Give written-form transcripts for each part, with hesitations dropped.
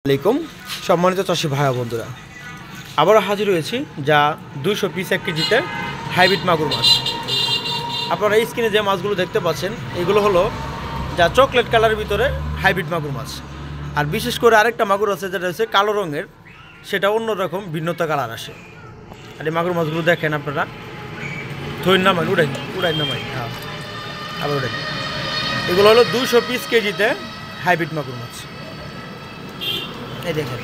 আলাইকুম সম্মানিত চাষি ভাই বন্ধুরা, আবারও হাজির হয়েছি যা 200 পিস 1 কেজিতে হাইব্রিড মাগুর মাছ। আপনারা এই স্ক্রিনে যে মাছগুলো দেখতে পাচ্ছেন এগুলো হলো যা চকলেট কালারের ভিতরে হাইব্রিড মাগুর মাছ। আর বিশেষ করে আরেকটা মাগুর আছে যেটা হচ্ছে কালো রঙের, সেটা অন্যরকম ভিন্নতা কালার আসে। আর এই মাগুর মাছগুলো দেখেন আপনারা, থইন নামাই উড়াই নামাই, হ্যাঁ আবার উড়াই। এগুলো হলো 200 পিস কেজিতে হাইব্রিড মাগুর মাছ। এই দেখেন,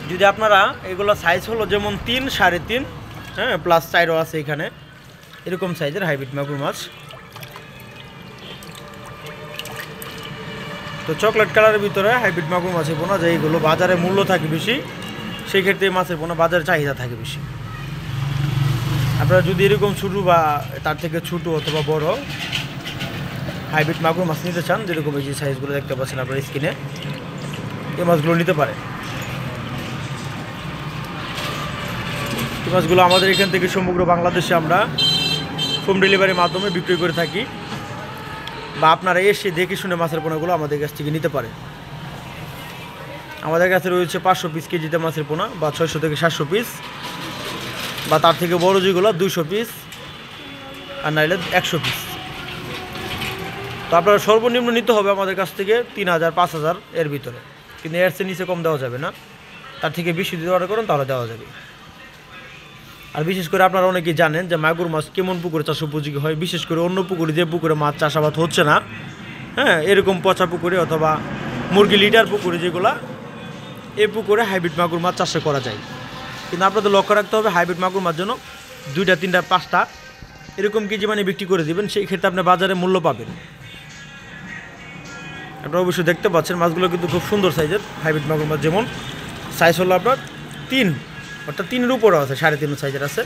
যদি আপনারা এগুলো সাইজ হলো যেমন 3, 3.5, হ্যাঁ প্লাস 4ও আছে এখানে, এরকম সাইজের হাইব্রিড মাগুর মাছ। তো চকলেট কালারের ভিতরে হাইব্রিড মাগুর মাছের পোনা, যে এইগুলো বাজারে মূল্য থাকে বেশি, সেই ক্ষেত্রে এই মাছের পোনা বাজারে চাহিদা থাকে বেশি। আপনারা যদি এরকম ছোটো বা তার থেকে ছোটো অথবা বড় হাইব্রিড মাগুর মাছ নিতে চান, যেরকম এই যে সাইজগুলো দেখতে পাচ্ছেন আপনার স্ক্রিনে, এই মাছগুলো নিতে পারে। এই মাছগুলো আমাদের এখান থেকে সমগ্র বাংলাদেশে আমরা হোম ডেলিভারির মাধ্যমে বিক্রি করে থাকি, বা আপনারা এসে দেখে শুনে মাছের পোনাগুলো আমাদের কাছ থেকে নিতে পারে। আমাদের কাছে রয়েছে 500 পিস কেজিতে মাছের পোনা, বা 600 থেকে 700 পিস, বা তার থেকে বড় যেগুলো 200 পিস, আর নাইলে 100 পিস। তো আপনারা সর্বনিম্ন নিতে হবে আমাদের কাছ থেকে 3000, 5000 এর ভিতরে, কিন্তু এর চেয়ে নিচে কম দেওয়া যাবে না। তার থেকে বেশি যদি অর্ডার করেন তাহলে দেওয়া যাবে। আর বিশেষ করে আপনারা অনেকেই জানেন যে মাগুর মাছ কেমন পুকুরে চাষ উপযোগী হয়। বিশেষ করে অন্য পুকুরে, যে পুকুরে মাছ চাষাবাদ হচ্ছে না, হ্যাঁ এরকম পচা পুকুরে অথবা মুরগি লিটার পুকুরে যেগুলা, এই পুকুরে হাইব্রিড মাগুর মাছ চাষ করা যায়। কিন্তু আপনাদের লক্ষ্য রাখতে হবে হাইব্রিড মাগুর মাছ যেন 2টা, 3টা, 5টা এরকম কেজি মানে বিক্রি করে দেবেন, সেই ক্ষেত্রে আপনি বাজারে মূল্য পাবেন। আপনারা অবশ্যই দেখতে পাচ্ছেন মাছগুলো কিন্তু খুব সুন্দর সাইজের হাইব্রিড মাগুর মাছ। যেমন সাইজ হলো আপনার 3, অর্থাৎ 3-এর উপরও আছে, 3.5 সাইজের আছে।